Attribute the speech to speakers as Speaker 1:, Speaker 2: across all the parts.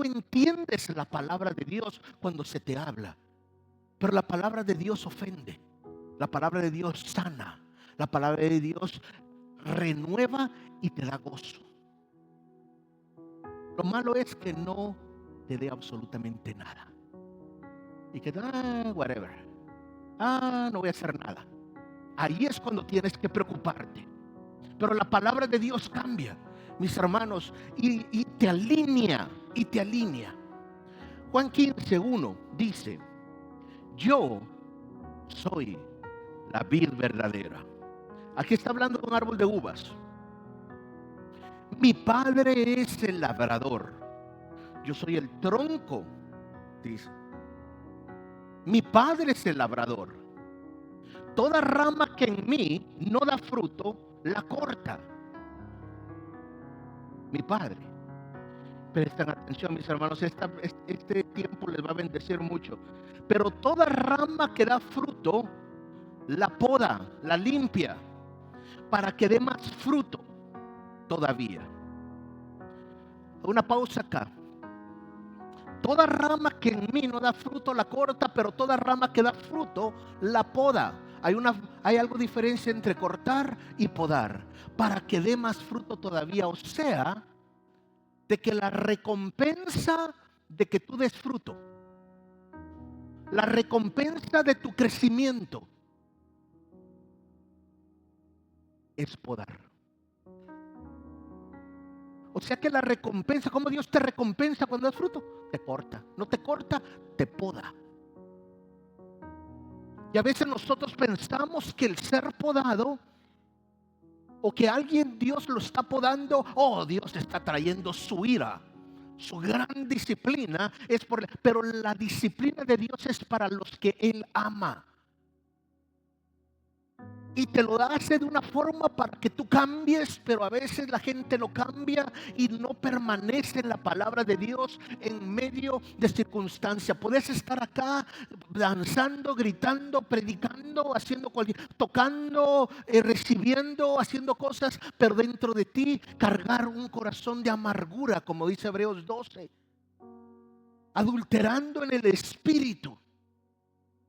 Speaker 1: tú entiendes la palabra de Dios cuando se te habla. Pero la palabra de Dios ofende. La palabra de Dios sana. La palabra de Dios renueva y te da gozo. Lo malo es que no te dé absolutamente nada. Y que, whatever. No voy a hacer nada. Ahí es cuando tienes que preocuparte. Pero la palabra de Dios cambia, mis hermanos, y te alinea, y te alinea. Juan 15:1 dice: yo soy la vid verdadera. Aquí está hablando de un árbol de uvas. Mi padre es el labrador. Yo soy el tronco, dice. Mi padre es el labrador. Toda rama que en mí no da fruto, la corta mi padre. Presten atención, mis hermanos, este tiempo les va a bendecir mucho. Pero toda rama que da fruto, la poda, la limpia, para que dé más fruto todavía. Una pausa acá. Toda rama que en mí no da fruto, la corta, pero toda rama que da fruto, la poda. Hay algo diferencia entre cortar y podar, para que dé más fruto todavía. O sea, de que la recompensa de que tú des fruto, la recompensa de tu crecimiento, es podar. O sea que la recompensa, ¿cómo Dios te recompensa cuando das fruto? Te corta. No te corta, te poda. Y a veces nosotros pensamos que el ser podado, o que alguien, Dios lo está podando, Dios está trayendo su ira, su gran disciplina, pero la disciplina de Dios es para los que Él ama. Y te lo hace de una forma para que tú cambies, pero a veces la gente no cambia y no permanece en la palabra de Dios en medio de circunstancias. Puedes estar acá danzando, gritando, predicando, tocando, recibiendo, haciendo cosas, pero dentro de ti cargar un corazón de amargura, como dice Hebreos 12, adulterando en el espíritu.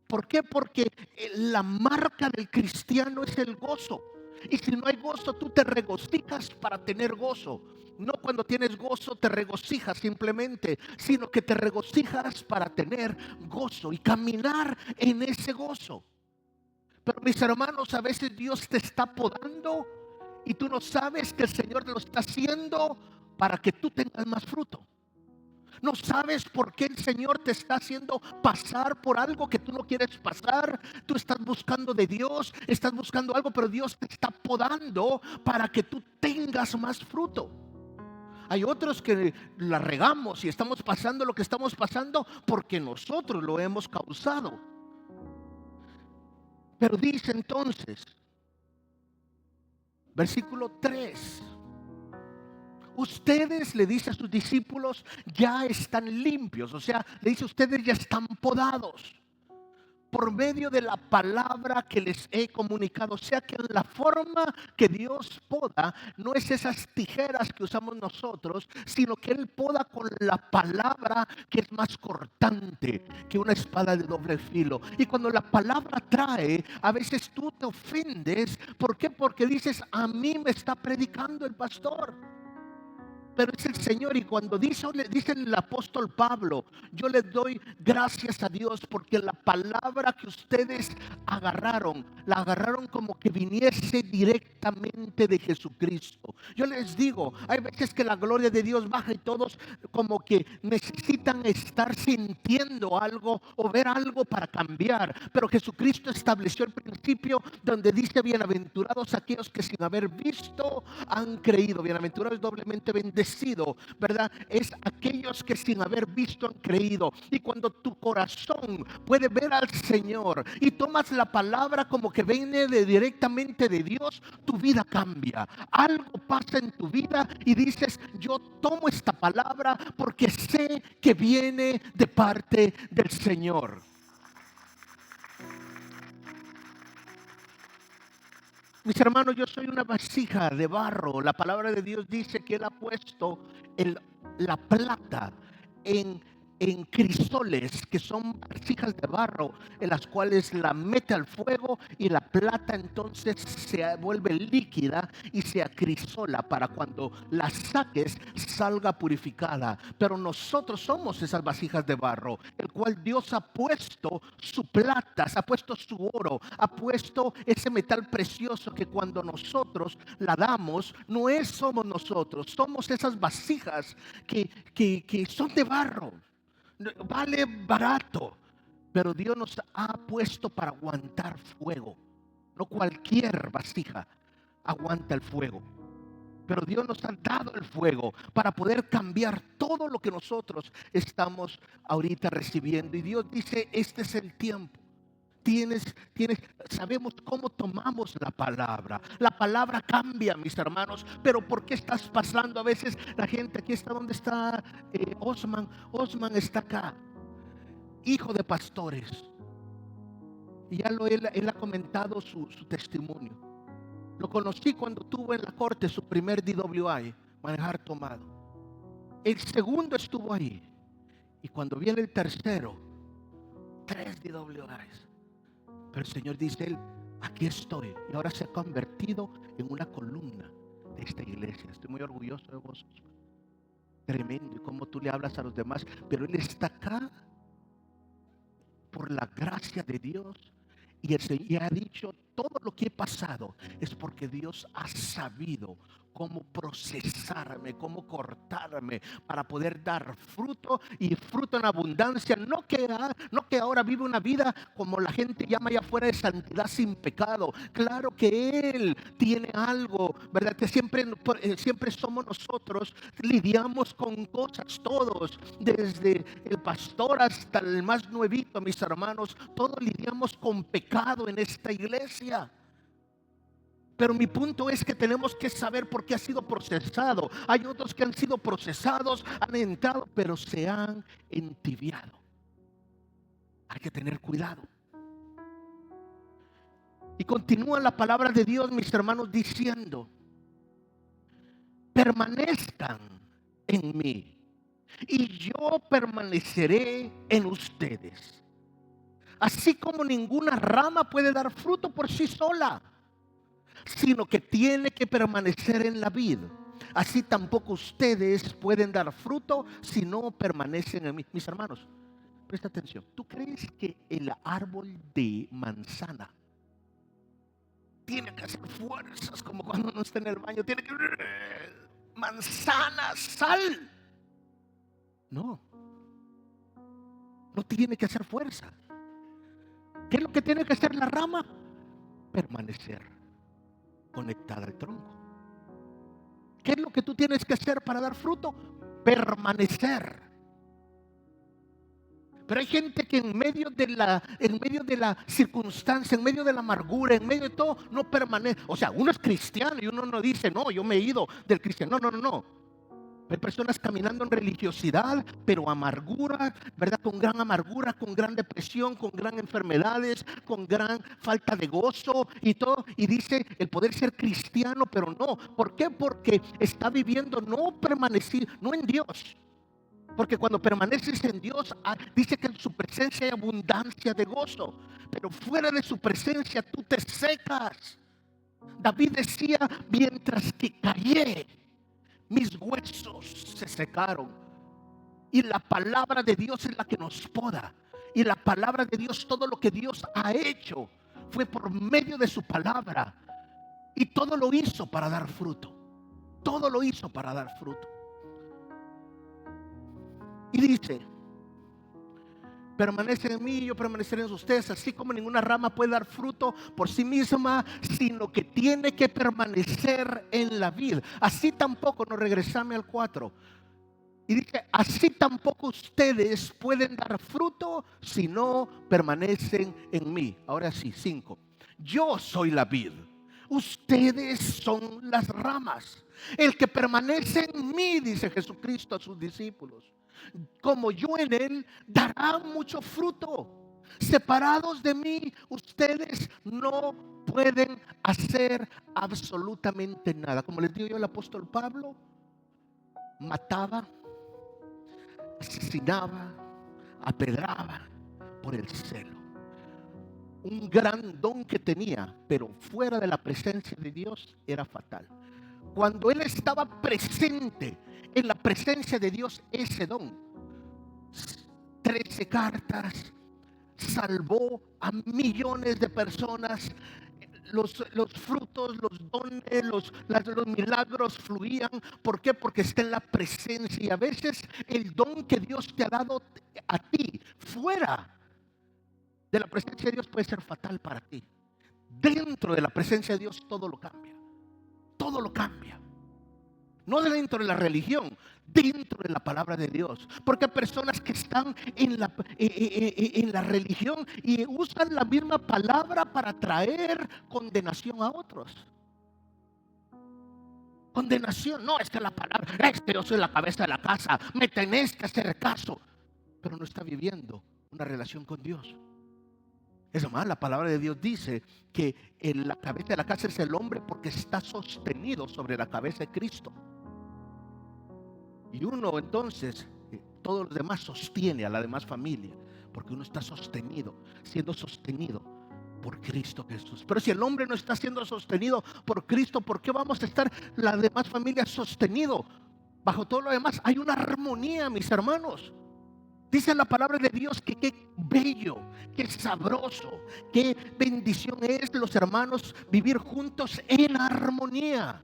Speaker 1: ¿Por qué? Porque la marca del cristiano es el gozo. Y si no hay gozo, tú te regocijas para tener gozo. No cuando tienes gozo te regocijas simplemente, sino que te regocijas para tener gozo y caminar en ese gozo. Pero mis hermanos, a veces Dios te está podando y tú no sabes que el Señor lo está haciendo para que tú tengas más fruto. No sabes por qué el Señor te está haciendo pasar por algo que tú no quieres pasar. Tú estás buscando de Dios, estás buscando algo, pero Dios te está podando para que tú tengas más fruto. Hay otros que la regamos y estamos pasando lo que estamos pasando porque nosotros lo hemos causado. Pero dice entonces, versículo 3. Ustedes, le dice a sus discípulos, ya están limpios. O sea, le dice, ustedes ya están podados por medio de la palabra que les he comunicado. O sea que la forma que Dios poda no es esas tijeras que usamos nosotros, sino que Él poda con la palabra, que es más cortante que una espada de doble filo. Y cuando la palabra trae, a veces tú te ofendes. ¿Por qué? Porque dices, a mí me está predicando el pastor, pero es el Señor. Y cuando dice el apóstol Pablo, yo les doy gracias a Dios porque la palabra que ustedes agarraron, la agarraron como que viniese directamente de Jesucristo. Yo les digo, hay veces que la gloria de Dios baja y todos como que necesitan estar sintiendo algo o ver algo para cambiar. Pero Jesucristo estableció el principio donde dice, bienaventurados aquellos que sin haber visto han creído. Bienaventurado es doblemente bendecido, ¿verdad? Es aquellos que sin haber visto han creído. Y cuando tu corazón puede ver al Señor y tomas la palabra como que viene directamente de Dios, tu vida cambia. Algo pasa en tu vida y dices, yo tomo esta palabra porque sé que viene de parte del Señor. Mis hermanos, yo soy una vasija de barro. La palabra de Dios dice que Él ha puesto la plata en crisoles, que son vasijas de barro, en las cuales la mete al fuego y la plata entonces se vuelve líquida y se acrisola para cuando la saques salga purificada. Pero nosotros somos esas vasijas de barro, el cual Dios ha puesto su plata, ha puesto su oro, ha puesto ese metal precioso que cuando nosotros la damos, no somos nosotros, somos esas vasijas que son de barro. Vale barato, pero Dios nos ha puesto para aguantar fuego. No cualquier vasija aguanta el fuego, pero Dios nos ha dado el fuego para poder cambiar todo lo que nosotros estamos ahorita recibiendo. Y Dios dice, este es el tiempo. Sabemos cómo tomamos la palabra. La palabra cambia, mis hermanos. Pero ¿por qué estás pasando? A veces la gente, aquí está, ¿dónde está Osman? Osman está acá, hijo de pastores. Y ya él ha comentado su testimonio. Lo conocí cuando tuvo en la corte su primer DWI, manejar tomado. El segundo estuvo ahí. Y cuando viene el tercero, 3 DWIs. Pero el Señor dice, él, aquí estoy. Y ahora se ha convertido en una columna de esta iglesia. Estoy muy orgulloso de vos. Tremendo. Y cómo tú le hablas a los demás. Pero él está acá por la gracia de Dios. Y el Señor ha dicho, todo lo que he pasado es porque Dios ha sabido cómo procesarme, cómo cortarme para poder dar fruto y fruto en abundancia. No que ahora vive una vida como la gente llama allá afuera de santidad sin pecado. Claro que Él tiene algo, ¿verdad? Que siempre somos nosotros, lidiamos con cosas todos, desde el pastor hasta el más nuevito, mis hermanos, todos lidiamos con pecado en esta iglesia. Pero mi punto es que tenemos que saber por qué ha sido procesado. Hay otros que han sido procesados, han entrado, pero se han entibiado. Hay que tener cuidado. Y continúa la palabra de Dios, mis hermanos, diciendo, permanezcan en mí y yo permaneceré en ustedes. Así como ninguna rama puede dar fruto por sí sola, sino que tiene que permanecer en la vid, así tampoco ustedes pueden dar fruto si no permanecen en mí. Mis hermanos, presta atención. ¿Tú crees que el árbol de manzana tiene que hacer fuerzas como cuando uno está en el baño? Tiene que manzana, sal. No tiene que hacer fuerza. ¿Qué es lo que tiene que hacer la rama? Permanecer conectada al tronco. ¿Qué es lo que tú tienes que hacer para dar fruto? Permanecer. Pero hay gente que en medio de la circunstancia, en medio de la amargura, en medio de todo, no permanece. O sea, uno es cristiano y uno no dice, no, yo me he ido del cristiano. No. Hay personas caminando en religiosidad, pero amargura, ¿verdad? Con gran amargura, con gran depresión, con gran enfermedades, con gran falta de gozo y todo. Y dice el poder ser cristiano, pero no. ¿Por qué? Porque está viviendo no en Dios. Porque cuando permaneces en Dios, dice que en su presencia hay abundancia de gozo. Pero fuera de su presencia tú te secas. David decía, mientras que callé, mis huesos se secaron. Y la palabra de Dios es la que nos poda. Y la palabra de Dios, todo lo que Dios ha hecho fue por medio de su palabra. Y todo lo hizo para dar fruto. Todo lo hizo para dar fruto. Y dice, permanecen en mí y yo permaneceré en ustedes, así como ninguna rama puede dar fruto por sí misma, sino que tiene que permanecer en la vid. Así tampoco, nos regresamos al 4. Y dice, así tampoco ustedes pueden dar fruto si no permanecen en mí. Ahora sí, 5. Yo soy la vid, ustedes son las ramas. El que permanece en mí, dice Jesucristo a sus discípulos, como yo en él, dará mucho fruto. Separados de mí, ustedes no pueden hacer absolutamente nada. Como les digo yo, el apóstol Pablo mataba, asesinaba, apedraba por el celo. Un gran don que tenía, pero fuera de la presencia de Dios era fatal. Cuando él estaba presente en la presencia de Dios, ese don, 13 cartas, salvó a millones de personas. Los frutos, los dones, los milagros fluían. ¿Por qué? Porque está en la presencia. Y a veces el don que Dios te ha dado a ti fuera de la presencia de Dios puede ser fatal para ti. Dentro de la presencia de Dios todo lo cambia. Todo lo cambia. No dentro de la religión, dentro de la palabra de Dios. Porque hay personas que están en la religión y usan la misma palabra para traer condenación a otros. Condenación, no, es que la palabra, es que yo soy la cabeza de la casa, me tenés que hacer caso. Pero no está viviendo una relación con Dios. Es más, la palabra de Dios dice que la cabeza de la casa es el hombre porque está sostenido sobre la cabeza de Cristo. Y uno entonces, todos los demás sostiene a la demás familia, porque uno está sostenido, siendo sostenido por Cristo Jesús. Pero si el hombre no está siendo sostenido por Cristo, ¿por qué vamos a estar la demás familia sostenido? Bajo todo lo demás hay una armonía, mis hermanos. Dice la palabra de Dios que qué bello, qué sabroso, qué bendición es los hermanos vivir juntos en armonía.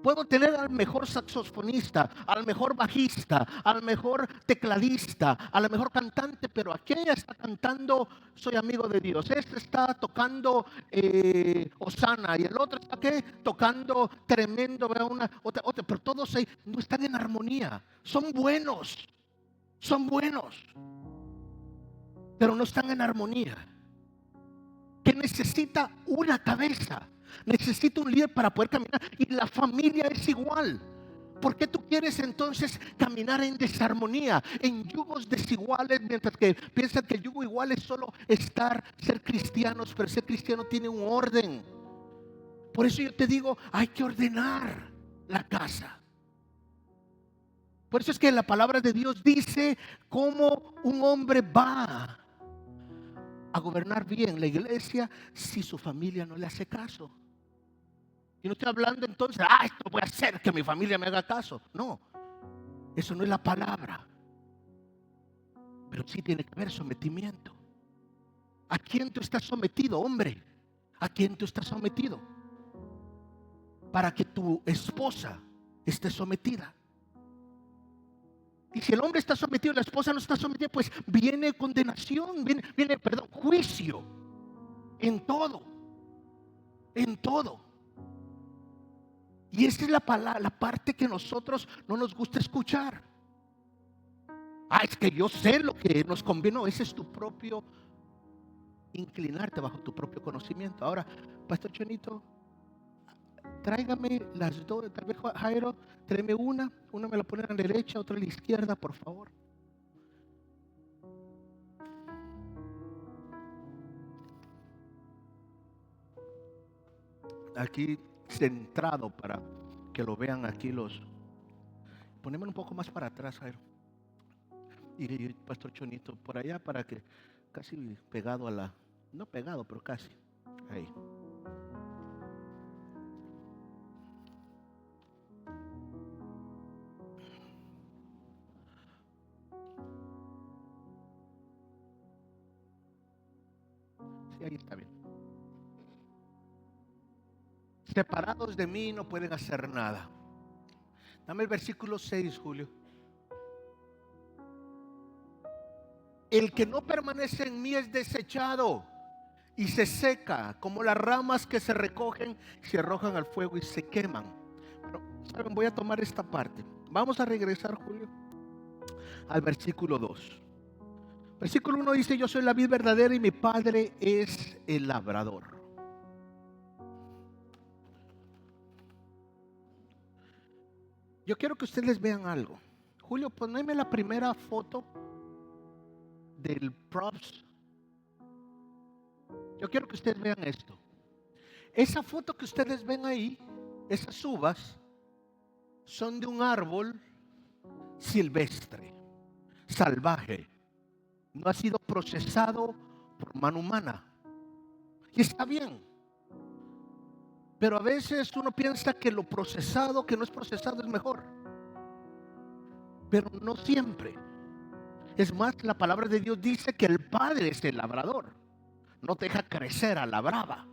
Speaker 1: Puedo tener al mejor saxofonista, al mejor bajista, al mejor tecladista, al mejor cantante, pero aquella está cantando Soy amigo de Dios. Este está tocando Osana y el otro está tocando tremendo, otra, pero todos no están en armonía. Son buenos, pero no están en armonía. Que necesita una cabeza. Necesita un líder para poder caminar. Y la familia es igual. ¿Por qué tú quieres entonces caminar en desarmonía, en yugos desiguales, mientras que piensas que el yugo igual es solo ser cristianos? Pero ser cristiano tiene un orden. Por eso yo te digo, hay que ordenar la casa. Por eso es que la palabra de Dios dice cómo un hombre va a gobernar bien la iglesia si su familia no le hace caso. Y no estoy hablando entonces, esto voy a hacer que mi familia me haga caso. No, eso no es la palabra. Pero sí tiene que haber sometimiento. ¿A quién tú estás sometido, hombre? ¿A quién tú estás sometido? Para que tu esposa esté sometida. Y si el hombre está sometido y la esposa no está sometida, pues viene condenación, viene juicio. En todo. En todo. Y esa es la parte que nosotros no nos gusta escuchar. Es que yo sé lo que nos conviene. No, ese es tu propio inclinarte bajo tu propio conocimiento. Ahora, Pastor Chonito, tráigame las dos. Tal vez Jairo, tráeme una me la pone a la derecha, otra a la izquierda, por favor. Aquí centrado para que lo vean aquí ponemos un poco más para atrás, Jairo. Y Pastor Chonito por allá para que casi pegado no pegado, pero casi ahí. Sí, ahí está bien. Separados de mí no pueden hacer nada. Dame el versículo 6, Julio. El que no permanece en mí es desechado y se seca como las ramas que se recogen, se arrojan al fuego y se queman. Pero, ¿saben? Voy a tomar esta parte. Vamos a regresar, Julio, al versículo 2. Versículo 1 dice: yo soy la vid verdadera y mi padre es el labrador. Yo quiero que ustedes vean algo. Julio, poneme la primera foto del props. Yo quiero que ustedes vean esto. Esa foto que ustedes ven ahí, esas uvas, son de un árbol silvestre, salvaje, no ha sido procesado por mano humana. Y está bien. Pero a veces uno piensa que lo procesado, que no es procesado, es mejor. Pero no siempre. Es más, la palabra de Dios dice que el Padre es el labrador. No te deja crecer a la brava.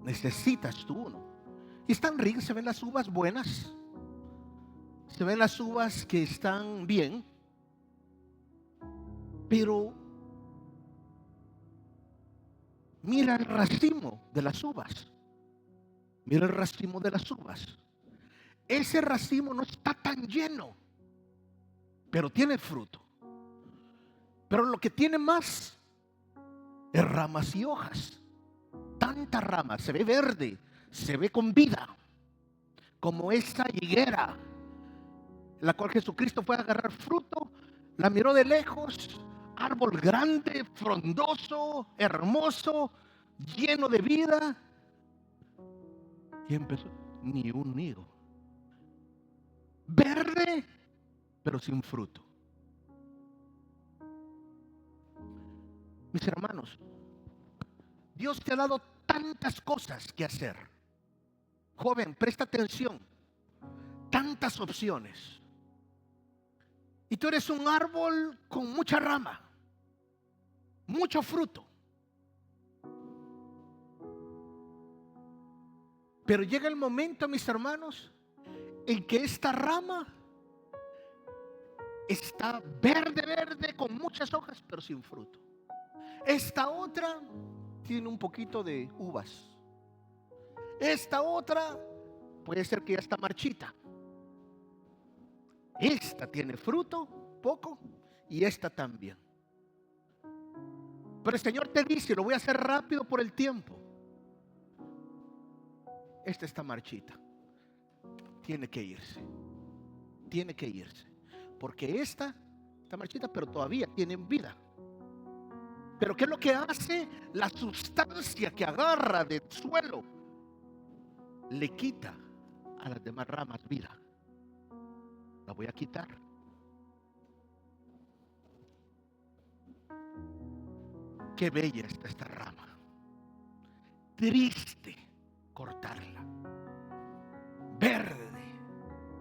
Speaker 1: Necesitas tú uno. Y están ricas, se ven las uvas buenas. Se ven las uvas que están bien. Pero mira el racimo de las uvas. Mira el racimo de las uvas. Ese racimo no está tan lleno, pero tiene fruto. Pero lo que tiene más es ramas y hojas. Tantas ramas, se ve verde, se ve con vida, como esa higuera, la cual Jesucristo fue a agarrar fruto, la miró de lejos, árbol grande, frondoso, hermoso, lleno de vida, y empezó, ni un higo, verde, pero sin fruto. Mis hermanos, Dios te ha dado tantas cosas que hacer. Joven, presta atención. Tantas opciones. Y tú eres un árbol con mucha rama, mucho fruto. Pero llega el momento, mis hermanos, en que esta rama está verde, verde, con muchas hojas, pero sin fruto. Esta otra tiene un poquito de uvas. Esta otra puede ser que ya está marchita. Esta tiene fruto, poco, y esta también. Pero el Señor te dice, lo voy a hacer rápido por el tiempo. Esta está marchita. Tiene que irse. Tiene que irse. Porque esta está marchita, pero todavía tiene vida. Pero ¿qué es lo que hace? La sustancia que agarra del suelo le quita a las demás ramas vida. La voy a quitar. Qué bella está esta rama. Triste cortarla. Verde,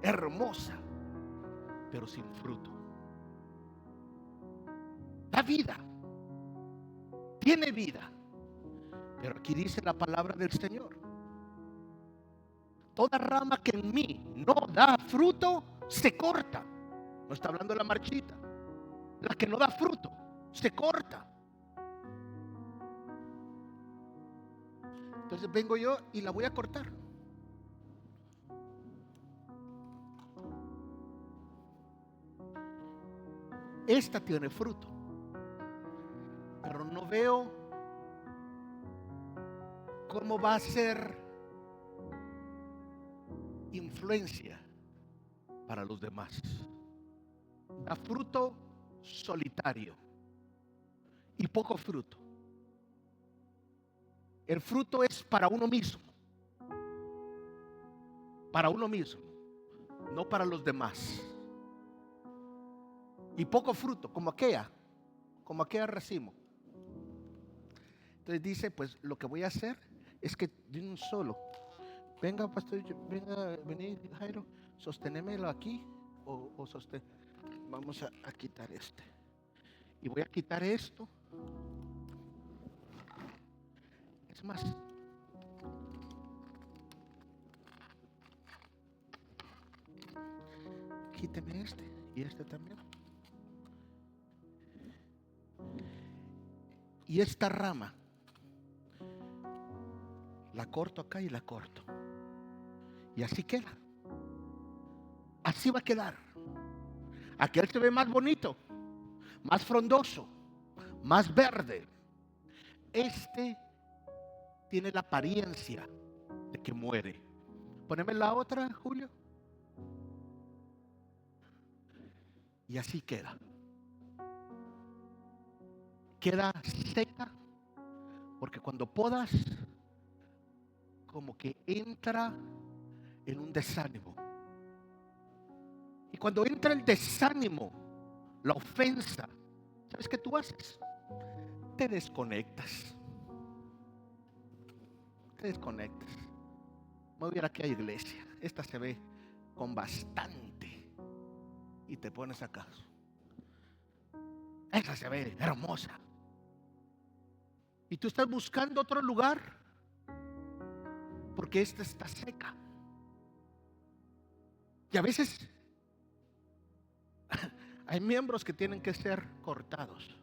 Speaker 1: hermosa, pero sin fruto. Da vida. Tiene vida. Pero aquí dice la palabra del Señor. Toda rama que en mí no da fruto, se corta. No está hablando de la marchita. La que no da fruto, se corta. Entonces vengo yo y la voy a cortar. Esta tiene fruto, pero no veo cómo va a ser influencia para los demás. Da fruto solitario y poco fruto. El fruto es para uno mismo. Para uno mismo, no para los demás. Y poco fruto, como aquella racimo. Entonces dice, pues lo que voy a hacer es que de un solo, venga pastor, vení Jairo, sostenémelo aquí o sostén. Vamos a quitar este. Y voy a quitar esto. Es más, quíteme este y este también. Y esta rama la corto acá y la corto. Y así queda. Así va a quedar. Aquel se ve más bonito, más frondoso, más verde. Este tiene la apariencia de que muere. Poneme la otra, Julio. Y así queda. Queda seca, porque cuando podas, como que entra en un desánimo. Y cuando entra el desánimo, la ofensa, ¿sabes qué tú haces? Te desconectas. Te desconectas. Me voy a ir aquí a la iglesia. Esta se ve con bastante. Y te pones acá. Esa se ve hermosa. Y tú estás buscando otro lugar porque esta está seca. Y a veces hay miembros que tienen que ser cortados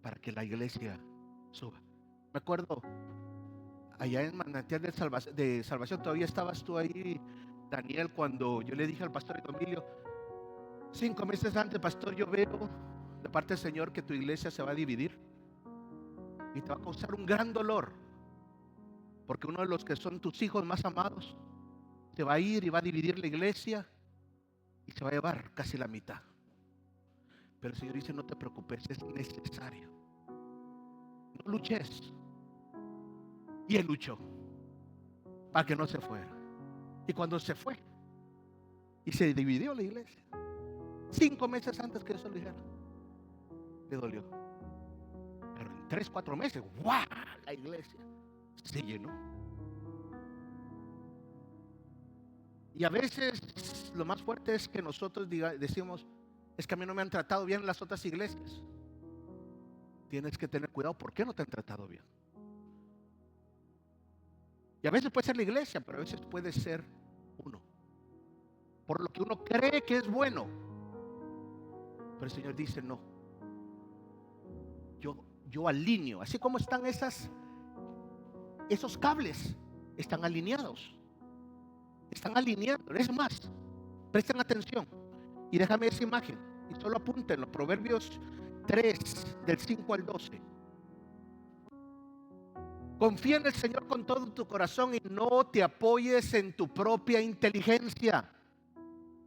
Speaker 1: para que la iglesia suba. Me acuerdo allá en Manantial de Salvación, todavía estabas tú ahí, Daniel, cuando yo le dije al pastor Emilio, 5 meses antes, pastor, yo veo de parte del Señor que tu iglesia se va a dividir y te va a causar un gran dolor, porque uno de los que son tus hijos más amados se va a ir y va a dividir la iglesia y se va a llevar casi la mitad. Pero el Señor dice, no te preocupes, es necesario. No luches. Y él luchó para que no se fuera. Y cuando se fue y se dividió la iglesia, 5 meses antes que eso le dijera, le dolió. Pero en 3, 4 meses, ¡guau!, la iglesia se llenó. Y a veces lo más fuerte es que nosotros decimos, es que a mí no me han tratado bien en las otras iglesias. Tienes que tener cuidado, ¿por qué no te han tratado bien? Y a veces puede ser la iglesia, pero a veces puede ser uno, por lo que uno cree que es bueno. Pero el Señor dice, no, yo alineo, así como están esos cables, están alineados. Están alineados. Es más, presten atención y déjame esa imagen y solo apunten los Proverbios 3 del 5 al 12. Confía en el Señor con todo tu corazón y no te apoyes en tu propia inteligencia.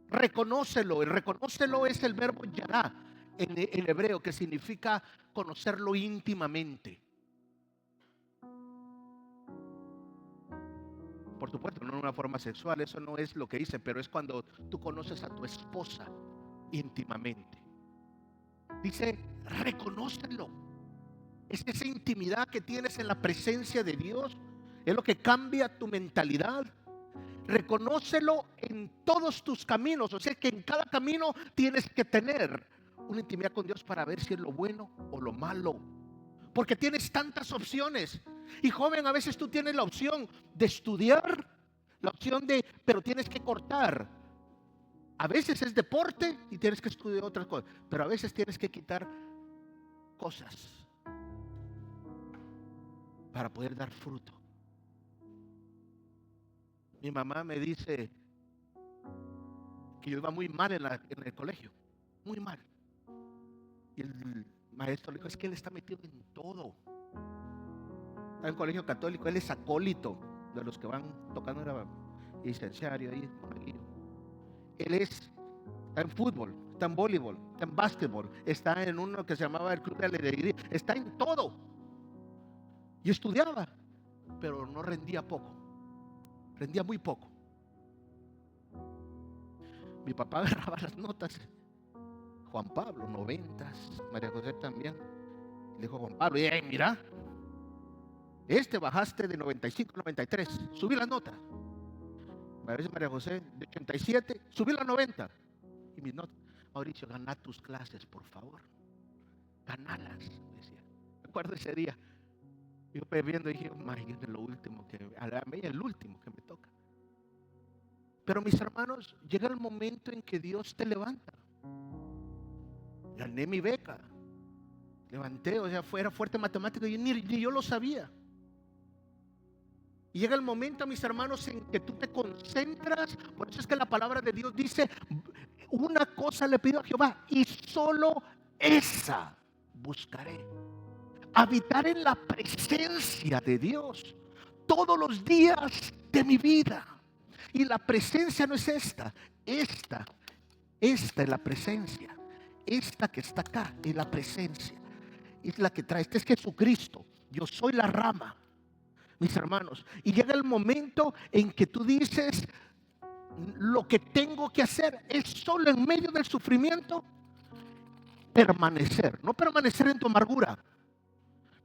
Speaker 1: Reconócelo. El reconócelo es el verbo yará en hebreo, que significa conocerlo íntimamente. Por supuesto, no en una forma sexual, eso no es lo que dice, pero es cuando tú conoces a tu esposa íntimamente. Dice, reconócelo. Es esa intimidad que tienes en la presencia de Dios, es lo que cambia tu mentalidad. Reconócelo en todos tus caminos, o sea que en cada camino tienes que tener una intimidad con Dios para ver si es lo bueno o lo malo, porque tienes tantas opciones. Y joven, a veces tú tienes la opción de estudiar, pero tienes que cortar. A veces es deporte y tienes que estudiar otras cosas, pero a veces tienes que quitar cosas para poder dar fruto. Mi mamá me dice que yo iba muy mal en el colegio, muy mal. Y el maestro le dijo, es que él está metido en todo. Está en colegio católico, él es acólito de los que van tocando el licenciario ahí. Él está en fútbol, está en voleibol, está en básquetbol, está en uno que se llamaba el club de alegría, está en todo. Y estudiaba, pero no rendía poco, rendía muy poco. Mi papá agarraba las notas, Juan Pablo, 90, María José también. Le dijo Juan Pablo, mira, bajaste de 95 a 93, subí las notas. A veces María José, de 87, subí las 90. Y mis notas, Mauricio, gana tus clases, por favor. Ganalas, decía. Me acuerdo ese día. Yo bebiendo y dije, es el último que me toca. Pero mis hermanos, llega el momento en que Dios te levanta. Gané mi beca. Levanté, o sea, era fuerte matemático y ni yo lo sabía. Y llega el momento, mis hermanos, en que tú te concentras. Por eso es que la palabra de Dios dice, una cosa le pido a Jehová y solo esa buscaré. Habitar en la presencia de Dios todos los días de mi vida. Y la presencia no es esta es la presencia. Esta que está acá es la presencia. Es la que trae, este es Jesucristo. Yo soy la rama, mis hermanos. Y llega el momento en que tú dices, lo que tengo que hacer es solo en medio del sufrimiento permanecer. No permanecer en tu amargura,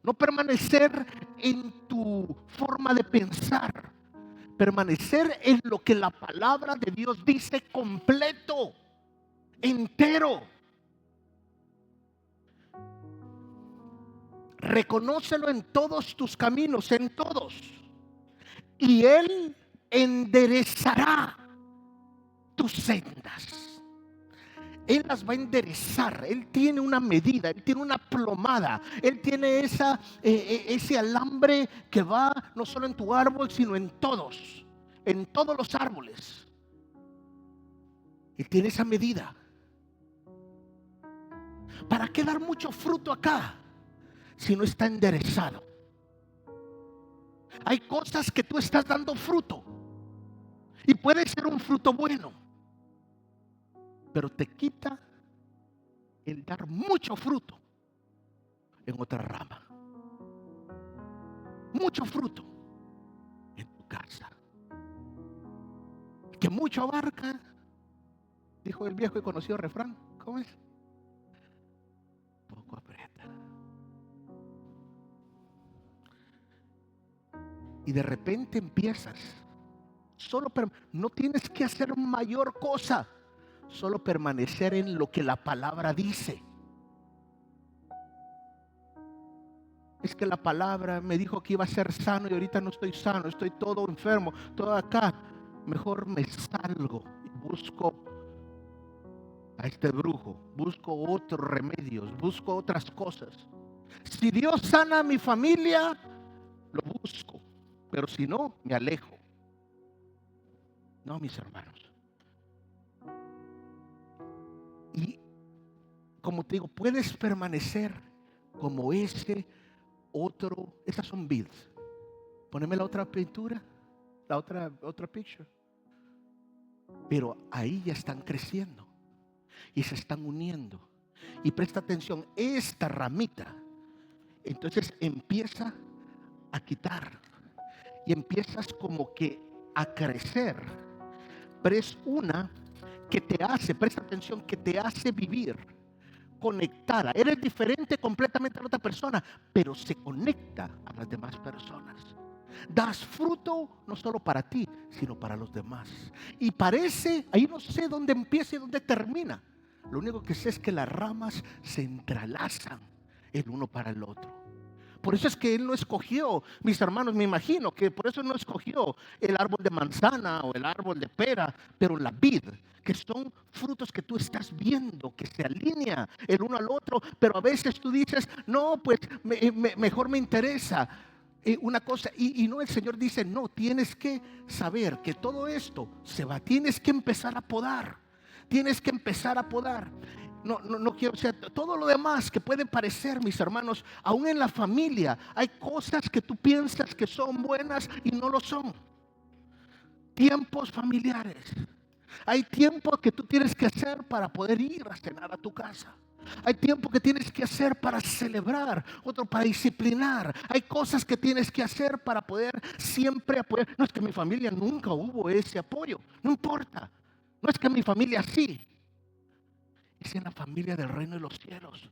Speaker 1: no permanecer en tu forma de pensar, permanecer en lo que la palabra de Dios dice completo, entero. Reconócelo en todos tus caminos, en todos, y Él enderezará tus sendas. Él las va a enderezar. Él tiene una medida, Él tiene una plomada, Él tiene ese alambre que va no solo en tu árbol, sino en todos los árboles. Él tiene esa medida. ¿Para qué dar mucho fruto acá si no está enderezado? Hay cosas que tú estás dando fruto y puede ser un fruto bueno, pero te quita el dar mucho fruto en otra rama. Mucho fruto en tu casa. Que mucho abarca, dijo el viejo y conocido refrán. ¿Cómo es? Poco aprieta. Y de repente empiezas. No tienes que hacer mayor cosa. Solo permanecer en lo que la palabra dice. Es que la palabra me dijo que iba a ser sano y ahorita no estoy sano, estoy todo enfermo, todo acá. Mejor me salgo y busco a este brujo, busco otros remedios, busco otras cosas. Si Dios sana a mi familia, lo busco, pero si no, me alejo. No, mis hermanos. Y como te digo, puedes permanecer como ese otro. Esas son vids. Poneme la otra pintura, la otra picture. Pero ahí ya están creciendo y se están uniendo. Y presta atención, esta ramita entonces empieza a quitar y empiezas como que a crecer. Pero es una que te hace, presta atención, que te hace vivir conectada. Eres diferente completamente a la otra persona, pero se conecta a las demás personas. Das fruto no solo para ti, sino para los demás. Y parece, ahí no sé dónde empieza y dónde termina. Lo único que sé es que las ramas se entrelazan el uno para el otro. Por eso es que Él no escogió, mis hermanos, me imagino que por eso no escogió el árbol de manzana o el árbol de pera, pero la vid, que son frutos que tú estás viendo, que se alinea el uno al otro. Pero a veces tú dices, no, pues mejor me interesa una cosa. Y no, el Señor dice, no, tienes que saber que todo esto se va, tienes que empezar a podar. Tienes que empezar a podar. No quiero, o sea, todo lo demás que puede parecer, mis hermanos, aún en la familia, hay cosas que tú piensas que son buenas y no lo son. Tiempos familiares. Hay tiempos que tú tienes que hacer para poder ir a cenar a tu casa. Hay tiempo que tienes que hacer para celebrar, otro para disciplinar. Hay cosas que tienes que hacer para poder siempre apoyar. No es que en mi familia nunca hubo ese apoyo, no importa. No es que en mi familia sí. Es en la familia del reino de los cielos,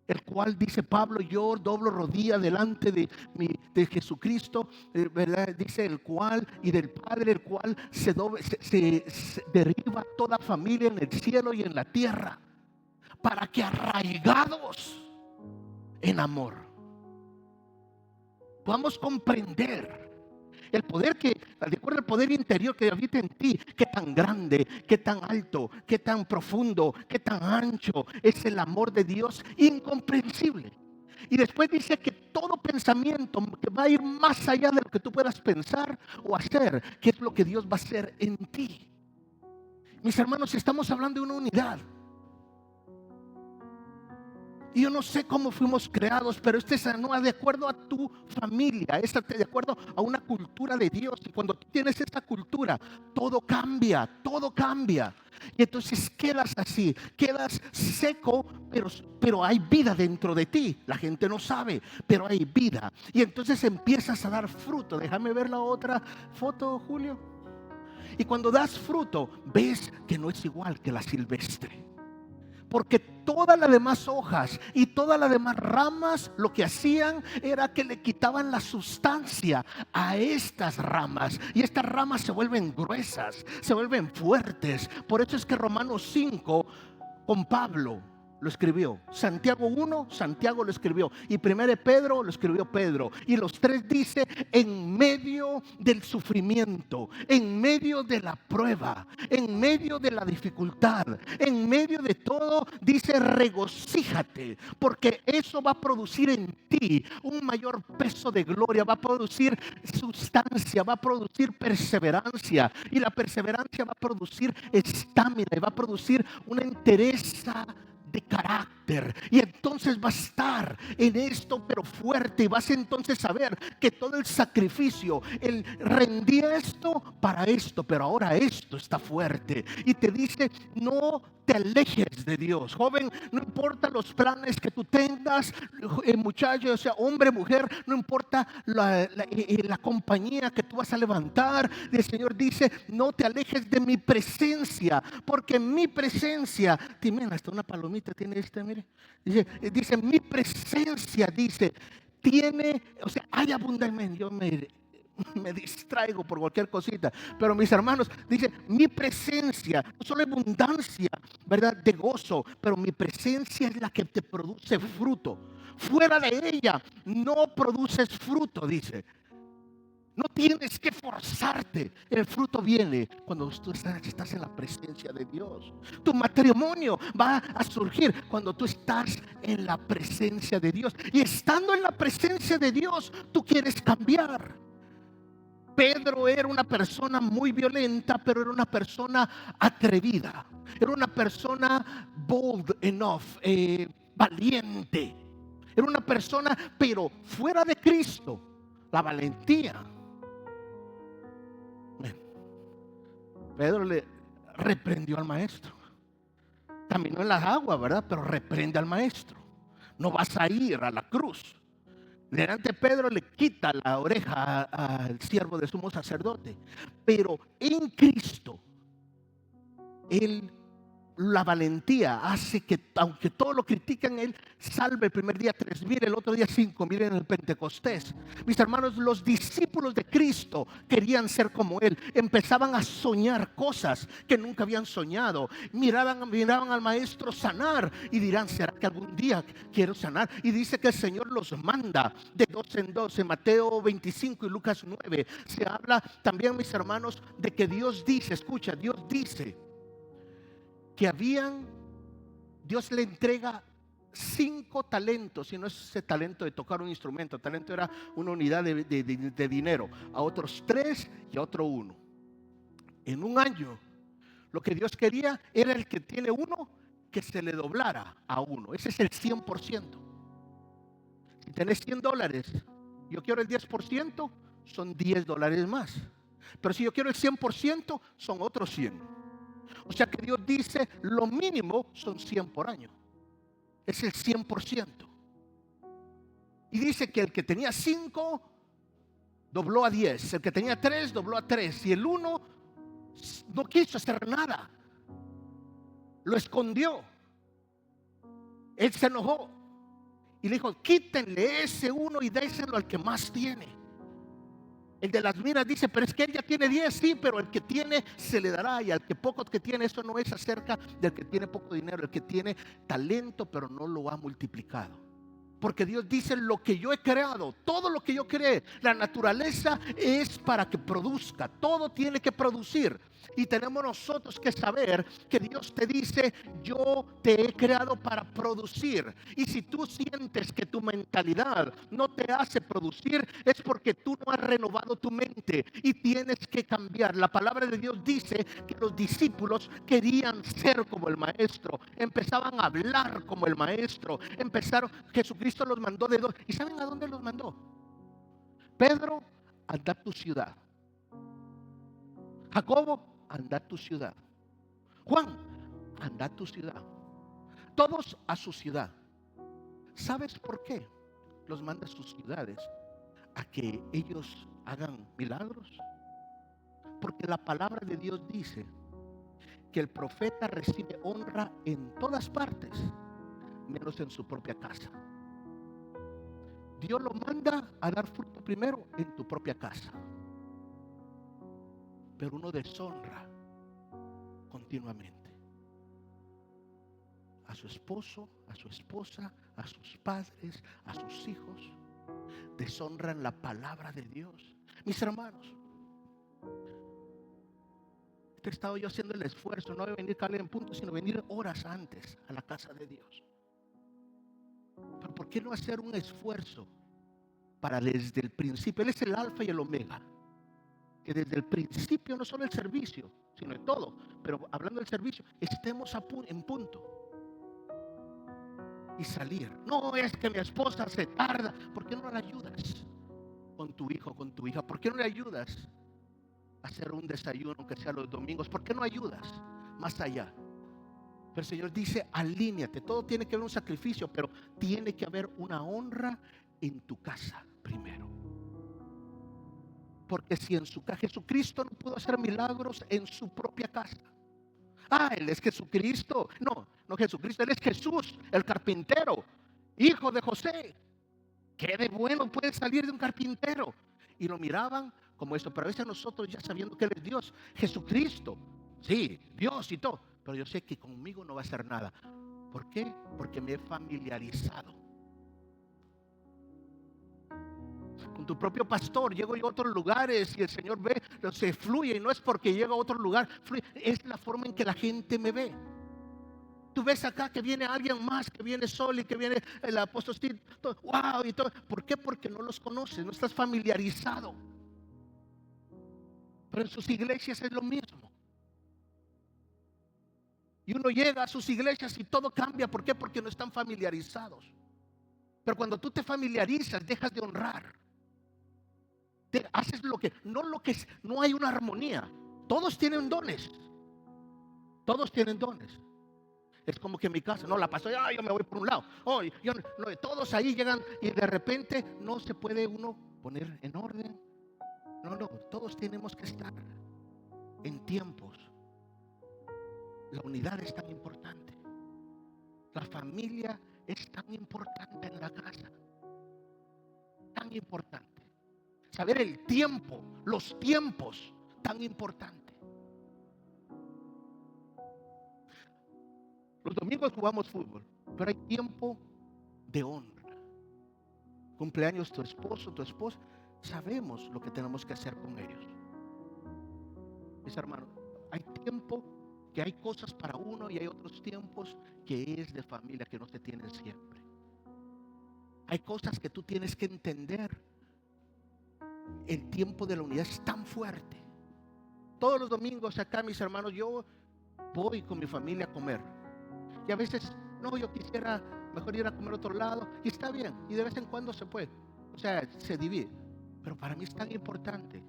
Speaker 1: el cual dice Pablo, yo doblo rodilla delante de Jesucristo, ¿verdad? Dice el cual y del Padre, el cual se derriba toda familia en el cielo y en la tierra, para que arraigados en amor podamos comprender el poder que, de acuerdo al poder interior que habita en ti, qué tan grande, qué tan alto, qué tan profundo, qué tan ancho es el amor de Dios, incomprensible. Y después dice que todo pensamiento que va a ir más allá de lo que tú puedas pensar o hacer, que es lo que Dios va a hacer en ti. Mis hermanos, estamos hablando de una unidad. Y yo no sé cómo fuimos creados, pero este es no de acuerdo a tu familia, es de acuerdo a una cultura de Dios. Y cuando tú tienes esta cultura, todo cambia, todo cambia. Y entonces quedas así, quedas seco, pero hay vida dentro de ti. La gente no sabe, pero hay vida. Y entonces empiezas a dar fruto. Déjame ver la otra foto, Julio. Y cuando das fruto, ves que no es igual que la silvestre. Porque todas las demás hojas y todas las demás ramas lo que hacían era que le quitaban la sustancia a estas ramas. Y estas ramas se vuelven gruesas, se vuelven fuertes. Por eso es que Romanos 5 con Pablo lo escribió. Santiago 1, Santiago lo escribió. Y 1 Pedro lo escribió Pedro. Y los tres dice: en medio del sufrimiento, en medio de la prueba, en medio de la dificultad, en medio de todo, dice: regocíjate, porque eso va a producir en ti un mayor peso de gloria, va a producir sustancia, va a producir perseverancia. Y la perseverancia va a producir estamina y va a producir una entereza de carácter. Y entonces va a estar en esto pero fuerte, y vas entonces a ver que todo el sacrificio, el rendía esto para esto, pero ahora esto está fuerte. Y te dice: no te alejes de Dios, joven. No importa los planes que tú tengas, muchacho, o sea, hombre, mujer, no importa la compañía que tú vas a levantar. El Señor dice: no te alejes de mi presencia, porque mi presencia, tiene hasta una palomita tiene mire, dice mi presencia, dice, tiene, o sea, hay abundancia. Yo me distraigo por cualquier cosita, pero mis hermanos, dice mi presencia, no solo abundancia, ¿verdad?, de gozo, pero mi presencia es la que te produce fruto. Fuera de ella no produces fruto, dice. No tienes que forzarte. El fruto viene cuando tú estás en la presencia de Dios. Tu matrimonio va a surgir cuando tú estás en la presencia de Dios. Y estando en la presencia de Dios, tú quieres cambiar. Pedro era una persona muy violenta, pero era una persona atrevida. Era una persona bold enough, valiente. Era una persona, pero fuera de Cristo, la valentía. Pedro le reprendió al maestro. Caminó en las aguas, ¿verdad? Pero reprende al maestro. No vas a ir a la cruz. Delante Pedro le quita la oreja al siervo de sumo sacerdote. Pero en Cristo, él, la valentía hace que, aunque todos lo critican, él salve el primer día 3,000, el otro día 5,000 en el Pentecostés. Mis hermanos, los discípulos de Cristo querían ser como él. Empezaban a soñar cosas que nunca habían soñado. Miraban al maestro sanar y dirán: ¿será que algún día quiero sanar? Y dice que el Señor los manda de 2 en 2. En Mateo 25 y Lucas 9 se habla también, mis hermanos, de que Dios dice, escucha, Dios dice que Dios le entrega 5 talentos, y no es ese talento de tocar un instrumento. Talento era una unidad de dinero. A otros 3 y a otro 1. En un año, lo que Dios quería era el que tiene 1, que se le doblara a 1. Ese es el 100%. Si tenés $100, yo quiero el 10%, son $10 más. Pero si yo quiero el 100%, son otros 100. O sea que Dios dice: lo mínimo son 100 por año. Es el 100%. Y dice que el que tenía 5 dobló a 10. El que tenía 3 dobló a 3. Y el 1 no quiso hacer nada. Lo escondió. Él se enojó y le dijo: quítenle ese 1 y déselo al que más tiene. El de las minas dice: pero es que él ya tiene 10, sí, pero el que tiene se le dará. Y al que poco que tiene, eso no es acerca del que tiene poco dinero, el que tiene talento pero no lo ha multiplicado. Porque Dios dice: lo que yo he creado, todo lo que yo creé, la naturaleza es para que produzca. Todo tiene que producir. Y tenemos nosotros que saber que Dios te dice: yo te he creado para producir. Y si tú sientes que tu mentalidad no te hace producir, es porque tú no has renovado tu mente y tienes que cambiar. La palabra de Dios dice que los discípulos querían ser como el maestro, empezaban a hablar como el maestro, Jesucristo los mandó de 2. ¿Y saben a dónde los mandó? Pedro, anda a tu ciudad. Jacobo, anda a tu ciudad. Juan, anda a tu ciudad. Todos a su ciudad. ¿Sabes por qué los manda a sus ciudades? A que ellos hagan milagros. Porque la palabra de Dios dice que el profeta recibe honra en todas partes, menos en su propia casa. Dios lo manda a dar fruto primero en tu propia casa, pero uno deshonra continuamente a su esposo, a su esposa, a sus padres, a sus hijos. Deshonran la palabra de Dios. Mis hermanos, he estado yo haciendo el esfuerzo, no de venir cada en punto, sino venir horas antes a la casa de Dios. Pero ¿por qué no hacer un esfuerzo para desde el principio? Él es el alfa y el omega, que desde el principio, no solo el servicio, sino en todo, pero hablando del servicio, estemos en punto y salir. No es que mi esposa se tarda. ¿Por qué no la ayudas con tu hijo, con tu hija? ¿Por qué no le ayudas a hacer un desayuno que sea los domingos? ¿Por qué no ayudas más allá? Pero el Señor dice, alíñate. Todo tiene que haber un sacrificio, pero tiene que haber una honra en tu casa primero. Porque si en su casa, Jesucristo no pudo hacer milagros en su propia casa. Él es Jesucristo. No Jesucristo, Él es Jesús, el carpintero, hijo de José. ¿Qué de bueno puede salir de un carpintero? Y lo miraban como esto. Pero a veces nosotros, ya sabiendo que Él es Dios, Jesucristo, sí, Dios y todo, pero yo sé que conmigo no va a hacer nada. ¿Por qué? Porque me he familiarizado con tu propio pastor. Llego yo a otros lugares y el Señor ve, se fluye, y no es porque llego a otro lugar, fluye, es la forma en que la gente me ve. Tú ves acá que viene alguien más, que viene Sol y que viene el apóstol Steve, todo, wow, y todo. ¿Por qué? Porque no los conoces, no estás familiarizado. Pero en sus iglesias es lo mismo. Y uno llega a sus iglesias y todo cambia. ¿Por qué? Porque no están familiarizados. Pero cuando tú te familiarizas, dejas de honrar. Haces lo que no hay una armonía. Todos tienen dones. Todos tienen dones. Es como que en mi casa, no, la pastora, yo me voy por un lado. Todos ahí llegan y de repente no se puede uno poner en orden. No, todos tenemos que estar en tiempos. La unidad es tan importante. La familia es tan importante en la casa. Tan importante. Saber el tiempo, los tiempos, tan importante. Los domingos jugamos fútbol, pero hay tiempo de honra. Cumpleaños tu esposo, tu esposa, sabemos lo que tenemos que hacer con ellos. Mis hermanos, hay tiempo que hay cosas para uno y hay otros tiempos que es de familia, que no se tienen siempre. Hay cosas que tú tienes que entender. El tiempo de la unidad es tan fuerte. Todos los domingos acá, mis hermanos, yo voy con mi familia a comer. Y a veces, yo quisiera mejor ir a comer a otro lado. Y está bien, y de vez en cuando se puede. O sea, se divide. Pero para mí es tan importante.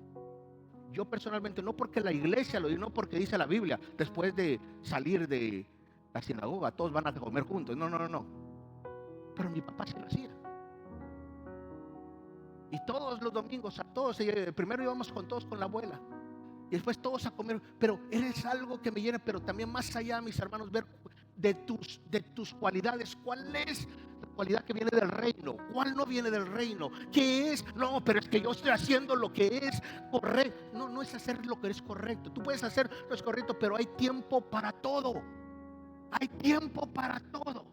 Speaker 1: Yo personalmente, no porque la iglesia lo dice, no porque dice la Biblia, después de salir de la sinagoga, todos van a comer juntos. No. Pero mi papá se lo hacía. Y todos los domingos, a todos, primero íbamos con todos con la abuela. Y después todos a comer. Pero es algo que me llena. Pero también más allá, mis hermanos, ver de tus cualidades. ¿Cuál es la cualidad que viene del reino? ¿Cuál no viene del reino? ¿Qué es? No, pero es que yo estoy haciendo lo que es correcto. No es hacer lo que es correcto. Tú puedes hacer lo que es correcto, pero hay tiempo para todo. Hay tiempo para todo.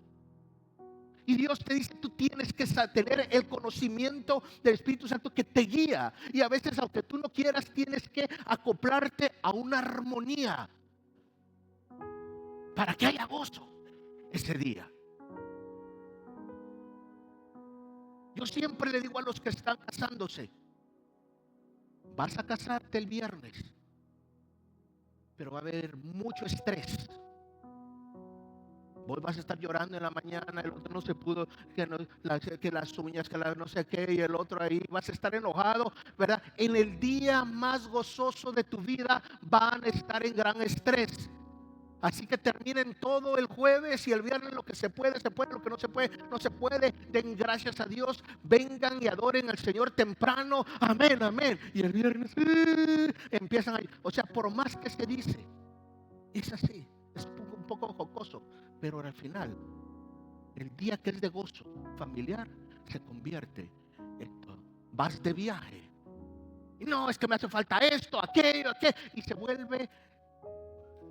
Speaker 1: Y Dios te dice, tú tienes que tener el conocimiento del Espíritu Santo que te guía. Y a veces, aunque tú no quieras, tienes que acoplarte a una armonía para que haya gozo ese día. Yo siempre le digo a los que están casándose, vas a casarte el viernes, pero va a haber mucho estrés. Vos vas a estar llorando en la mañana, el otro no se pudo, que las uñas, que no sé qué, y el otro ahí, vas a estar enojado, ¿verdad? En el día más gozoso de tu vida van a estar en gran estrés. Así que terminen todo el jueves y el viernes lo que se puede, lo que no se puede, no se puede. Den gracias a Dios, vengan y adoren al Señor temprano, amén, amén. Y el viernes empiezan ahí. O sea, por más que se dice, es así, es un poco jocoso, pero al final, el día que es de gozo familiar, se convierte en todo. Vas de viaje, y no, es que me hace falta esto, aquello, y se vuelve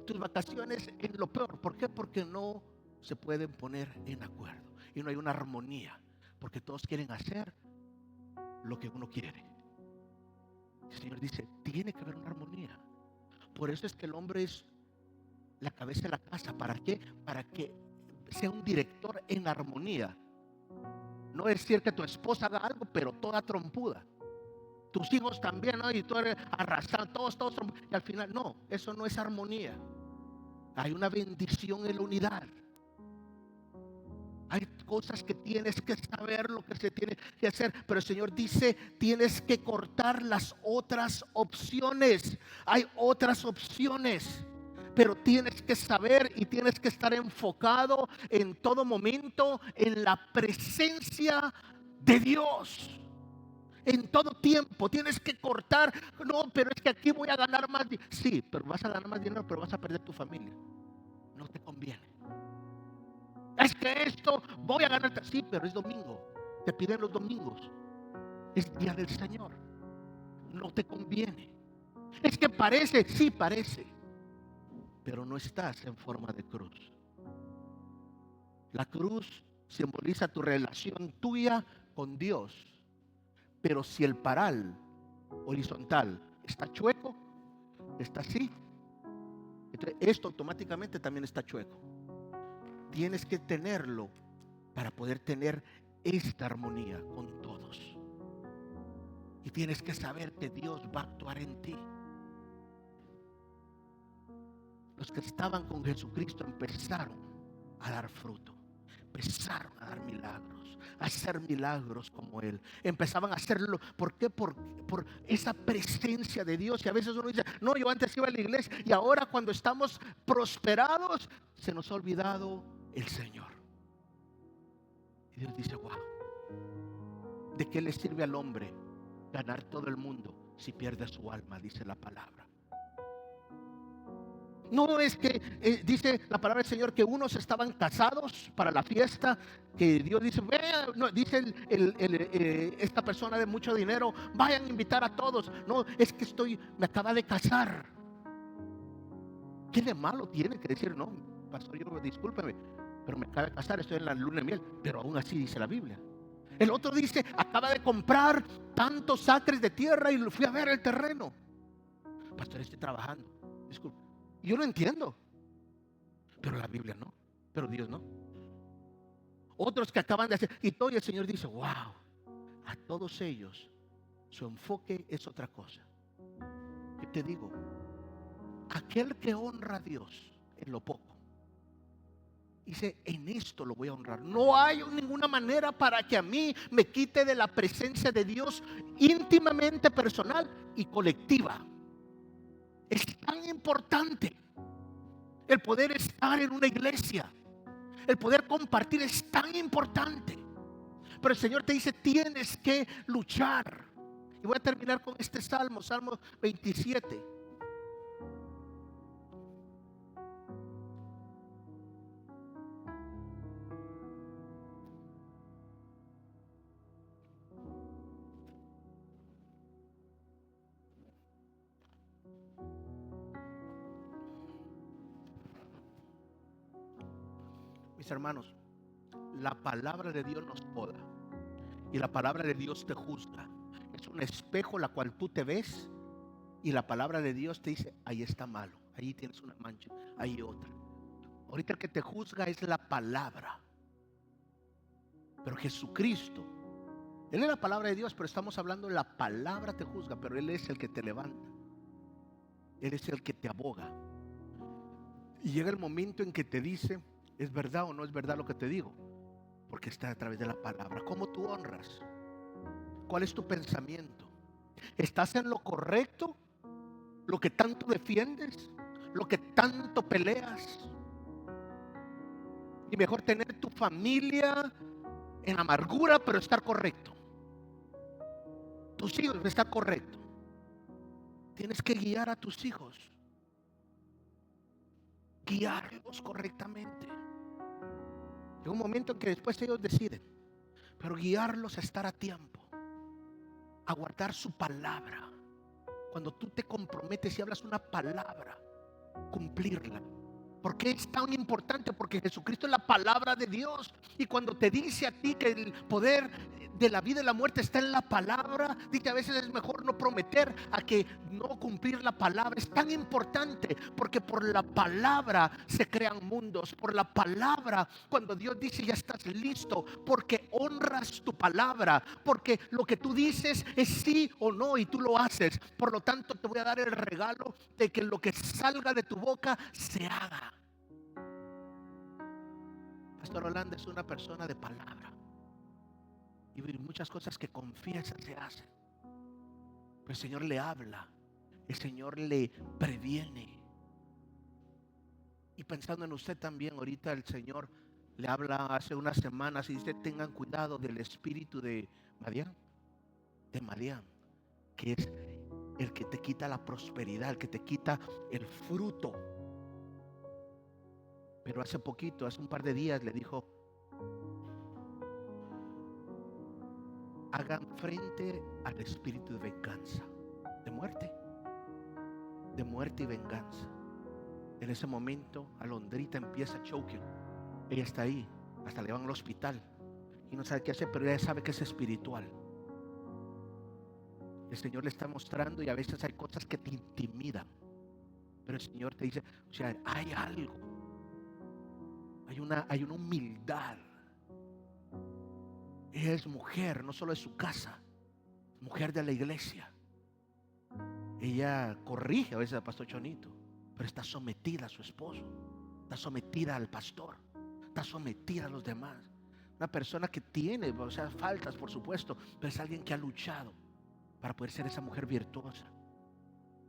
Speaker 1: tus vacaciones en lo peor. ¿Por qué? Porque no se pueden poner en acuerdo y no hay una armonía, porque todos quieren hacer lo que uno quiere. El Señor dice, tiene que haber una armonía. Por eso es que el hombre es la cabeza de la casa. ¿Para qué? Para que sea un director en armonía. No es decir que tu esposa haga algo, pero toda trompuda. Tus hijos también, ¿no? Y tú eres arrastrando, todos trompudos. Y al final, no, eso no es armonía. Hay una bendición en la unidad. Hay cosas que tienes que saber lo que se tiene que hacer. Pero el Señor dice, tienes que cortar las otras opciones. Hay otras opciones. Pero tienes que saber y tienes que estar enfocado en todo momento en la presencia de Dios. En todo tiempo tienes que cortar. No, pero es que aquí voy a ganar más. Sí, pero vas a ganar más dinero, pero vas a perder tu familia. No te conviene. Es que esto voy a ganar. Sí, pero es domingo. Te piden los domingos. Es día del Señor. No te conviene. Es que parece, sí parece, pero no estás en forma de cruz. La cruz simboliza tu relación tuya con Dios. Pero si el paral horizontal está chueco, está así, entonces esto automáticamente también está chueco. Tienes que tenerlo para poder tener esta armonía con todos. Y tienes que saber que Dios va a actuar en ti. Los que estaban con Jesucristo empezaron a dar fruto. Empezaron a dar milagros, a hacer milagros como Él. Empezaban a hacerlo. ¿Por qué? Por esa presencia de Dios. Y a veces uno dice, no, yo antes iba a la iglesia y ahora cuando estamos prosperados, se nos ha olvidado el Señor. Y Dios dice, wow, ¿de qué le sirve al hombre ganar todo el mundo si pierde su alma? Dice la palabra. No es que, dice la palabra del Señor, que unos estaban casados para la fiesta, que Dios dice, no, dice esta persona de mucho dinero, vayan a invitar a todos. No, es que me acaba de casar. ¿Qué de malo tiene que decir? No, pastor, yo discúlpeme, pero me acaba de casar, estoy en la luna de miel. Pero aún así dice la Biblia. El otro dice, acaba de comprar tantos acres de tierra y fui a ver el terreno. Pastor, estoy trabajando, disculpe. Yo lo entiendo, pero la Biblia no, pero Dios no. Otros que acaban de hacer, y todo, y el Señor dice, wow, a todos ellos su enfoque es otra cosa. Yo te digo, aquel que honra a Dios en lo poco, dice, en esto lo voy a honrar. No hay ninguna manera para que a mí me quite de la presencia de Dios íntimamente personal y colectiva. Es tan importante el poder estar en una iglesia, el poder compartir es tan importante. Pero el Señor te dice, tienes que luchar. Y voy a terminar con este salmo, Salmo 27. Mis hermanos, la palabra de Dios nos poda y la palabra de Dios te juzga. Es un espejo la cual tú te ves y la palabra de Dios te dice, ahí está malo, ahí tienes una mancha, ahí otra. Ahorita el que te juzga es la palabra. Pero Jesucristo, Él es la palabra de Dios, pero estamos hablando de la palabra te juzga, pero Él es el que te levanta. Él es el que te aboga. Y llega el momento en que te dice, ¿es verdad o no es verdad lo que te digo? Porque está a través de la palabra. ¿Cómo tú honras? ¿Cuál es tu pensamiento? ¿Estás en lo correcto? ¿Lo que tanto defiendes? ¿Lo que tanto peleas? Y mejor tener tu familia en amargura, pero estar correcto. Tus hijos estar correcto. Tienes que guiar a tus hijos, guiarlos correctamente. Llega un momento en que después ellos deciden, pero guiarlos a estar a tiempo, a guardar su palabra. Cuando tú te comprometes y hablas una palabra, cumplirla. ¿Por qué es tan importante? Porque Jesucristo es la palabra de Dios. Y cuando te dice a ti que el poder de la vida y la muerte está en la palabra, dice a veces es mejor no prometer a que no cumplir la palabra. Es tan importante porque por la palabra se crean mundos. Por la palabra, cuando Dios dice ya estás listo, porque honras tu palabra, porque lo que tú dices es sí o no y tú lo haces. Por lo tanto te voy a dar el regalo de que lo que salga de tu boca se haga. Pastor Holanda es una persona de palabra y muchas cosas que confiesa se hacen. Pero el Señor le habla, el Señor le previene. Y pensando en usted también, ahorita el Señor le habla hace unas semanas y dice: tengan cuidado del espíritu de Madián, que es el que te quita la prosperidad, el que te quita el fruto. Pero hace poquito, hace un par de días le dijo: hagan frente al espíritu de venganza, de muerte y venganza. En ese momento Alondrita empieza a choking. Ella está ahí, hasta le van al hospital y no sabe qué hacer, pero ella sabe que es espiritual. El Señor le está mostrando, y a veces hay cosas que te intimidan, pero el Señor te dice, o sea, hay algo, hay una humildad. Ella es mujer, no solo de su casa, mujer de la iglesia. Ella corrige a veces al pastor Chonito, pero está sometida a su esposo, está sometida al pastor, está sometida a los demás. Una persona que tiene, o sea, faltas por supuesto, pero es alguien que ha luchado para poder ser esa mujer virtuosa.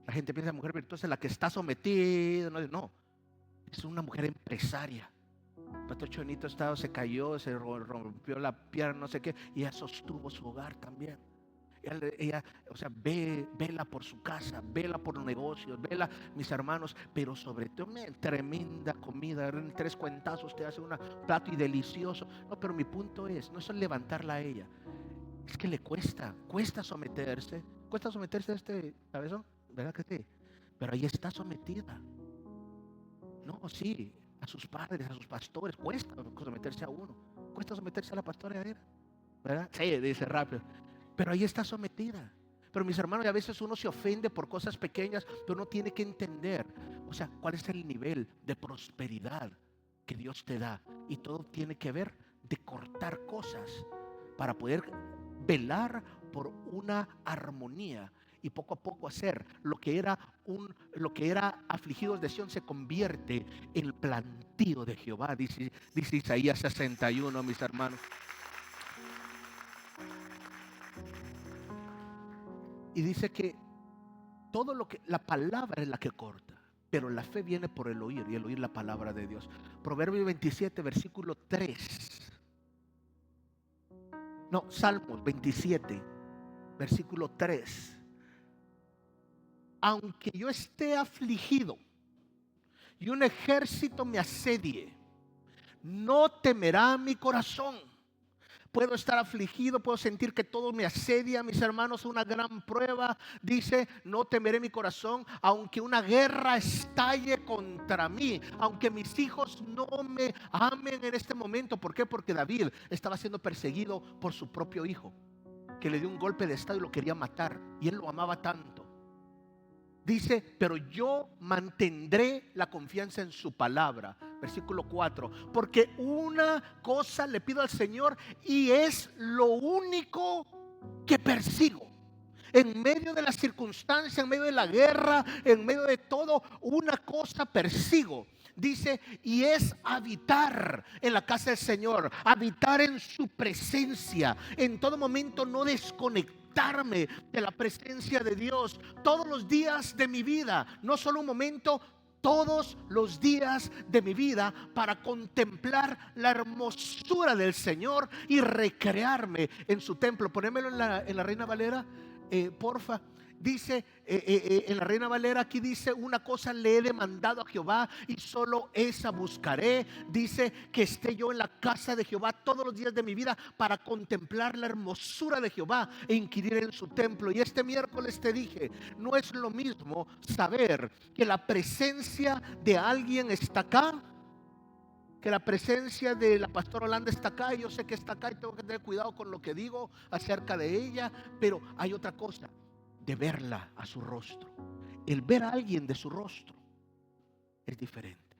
Speaker 1: La gente piensa que mujer virtuosa es la que está sometida. No, es una mujer empresaria. El pastor Chonito se cayó, se rompió la pierna, no sé qué, y ella sostuvo su hogar también. Ella, o sea, vela por su casa, vela por los negocios, vela mis hermanos, pero sobre todo una tremenda comida. En 3 cuentazos te hace un plato y delicioso. No, pero mi punto no es levantarla a ella, es que le cuesta someterse. Cuesta someterse a este cabezón, ¿verdad que sí? Pero ahí está sometida. No, sí, a sus padres, a sus pastores, cuesta someterse a uno. Cuesta someterse a la pastora, ¿verdad? Sí, dice rápido. Pero ahí está sometida. Pero mis hermanos, a veces uno se ofende por cosas pequeñas, pero uno tiene que entender, o sea, cuál es el nivel de prosperidad que Dios te da. Y todo tiene que ver de cortar cosas para poder velar por una armonía y poco a poco hacer lo que era afligidos de Sión se convierte en plantío de Jehová, dice Isaías 61, mis hermanos. Y dice que todo lo que la palabra es la que corta, pero la fe viene por el oír, y el oír la palabra de Dios. Proverbios 27, versículo 3. No, Salmos 27, versículo 3. Aunque yo esté afligido y un ejército me asedie, no temerá mi corazón. Puedo estar afligido, puedo sentir que todo me asedia, mis hermanos, una gran prueba. Dice, no temeré mi corazón, aunque una guerra estalle contra mí, aunque mis hijos no me amen en este momento. ¿Por qué? Porque David estaba siendo perseguido por su propio hijo, que le dio un golpe de estado y lo quería matar, y él lo amaba tanto. Dice, pero yo mantendré la confianza en su palabra. Versículo 4. Porque una cosa le pido al Señor y es lo único que persigo. En medio de la circunstancia, en medio de la guerra, en medio de todo, una cosa persigo. Dice, y es habitar en la casa del Señor, habitar en su presencia, en todo momento no desconectarme de la presencia de Dios todos los días de mi vida, no solo un momento, todos los días de mi vida para contemplar la hermosura del Señor y recrearme en su templo. Ponémelo en la Reina Valera, porfa. Dice en la Reina Valera, aquí dice: una cosa le he demandado a Jehová y solo esa buscaré. Dice que esté yo en la casa de Jehová todos los días de mi vida para contemplar la hermosura de Jehová e inquirir en su templo. Y este miércoles te dije, no es lo mismo saber que la presencia de alguien está acá, que la presencia de la pastora Holanda está acá. Y yo sé que está acá y tengo que tener cuidado con lo que digo acerca de ella, pero hay otra cosa: de verla a su rostro. El ver a alguien de su rostro es diferente.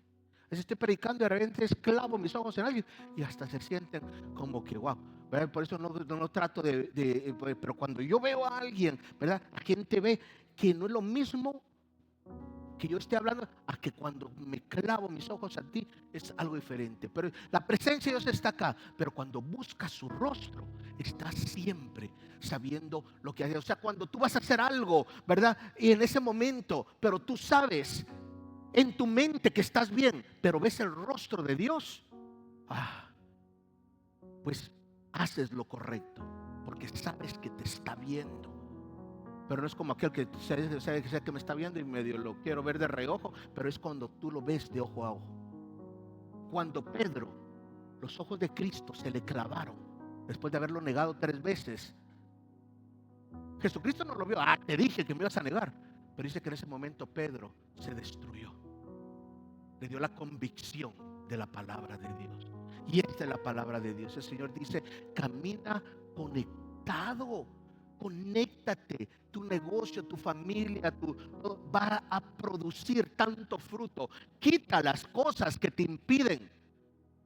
Speaker 1: Estoy predicando y de repente clavo mis ojos en alguien y hasta se sienten como que wow, ¿verdad? Por eso no trato pero cuando yo veo a alguien, ¿verdad? La gente ve que no es lo mismo que yo esté hablando a que cuando me clavo mis ojos a ti, es algo diferente. Pero la presencia de Dios está acá, pero cuando buscas su rostro, estás siempre sabiendo lo que hace. O sea, cuando tú vas a hacer algo, ¿verdad? Y en ese momento, pero tú sabes en tu mente que estás bien, pero ves el rostro de Dios, pues haces lo correcto, porque sabes que te está viendo. Pero no es como aquel que sabe que me está viendo y medio lo quiero ver de reojo, pero es cuando tú lo ves de ojo a ojo. Cuando Pedro, los ojos de Cristo se le clavaron después de haberlo negado 3 veces, Jesucristo no lo vio. Te dije que me ibas a negar. Pero dice que en ese momento Pedro se destruyó. Le dio la convicción de la palabra de Dios. Y esta es la palabra de Dios. El Señor dice: camina conectado. Conéctate, tu negocio, tu familia, va a producir tanto fruto. Quita las cosas que te impiden.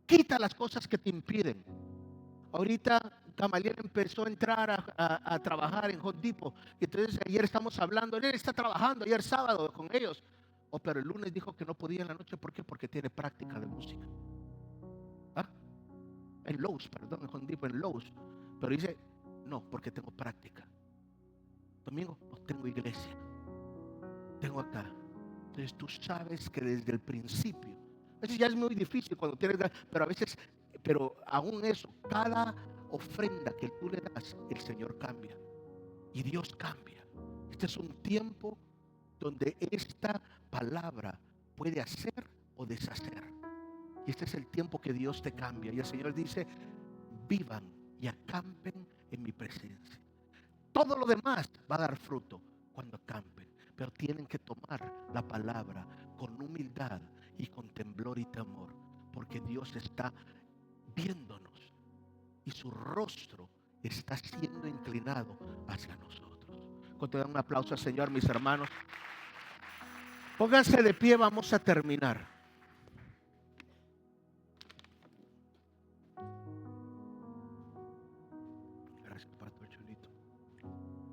Speaker 1: Quita las cosas que te impiden. Ahorita Gamaliel empezó a entrar a trabajar en Home Depot. Y entonces ayer estamos hablando, él está trabajando ayer sábado con ellos. Pero el lunes dijo que no podía en la noche. ¿Por qué? Porque tiene práctica de música. En Lowe's, perdón, en Home Depot, en Lowe's. Pero dice: no, porque tengo práctica. Domingo, no tengo iglesia, tengo acá. Entonces tú sabes que desde el principio, a veces ya es muy difícil cuando tienes, pero a veces, pero aún eso, cada ofrenda que tú le das, el Señor cambia y Dios cambia. Este es un tiempo donde esta palabra puede hacer o deshacer. Y este es el tiempo que Dios te cambia. Y el Señor dice: vivan y acampen en mi presencia. Todo lo demás va a dar fruto cuando acampen, pero tienen que tomar la palabra con humildad y con temblor y temor, porque Dios está viéndonos y su rostro está siendo inclinado hacia nosotros. Cuando dan un aplauso al Señor, mis hermanos, pónganse de pie, vamos a terminar. Gracias, Pastor.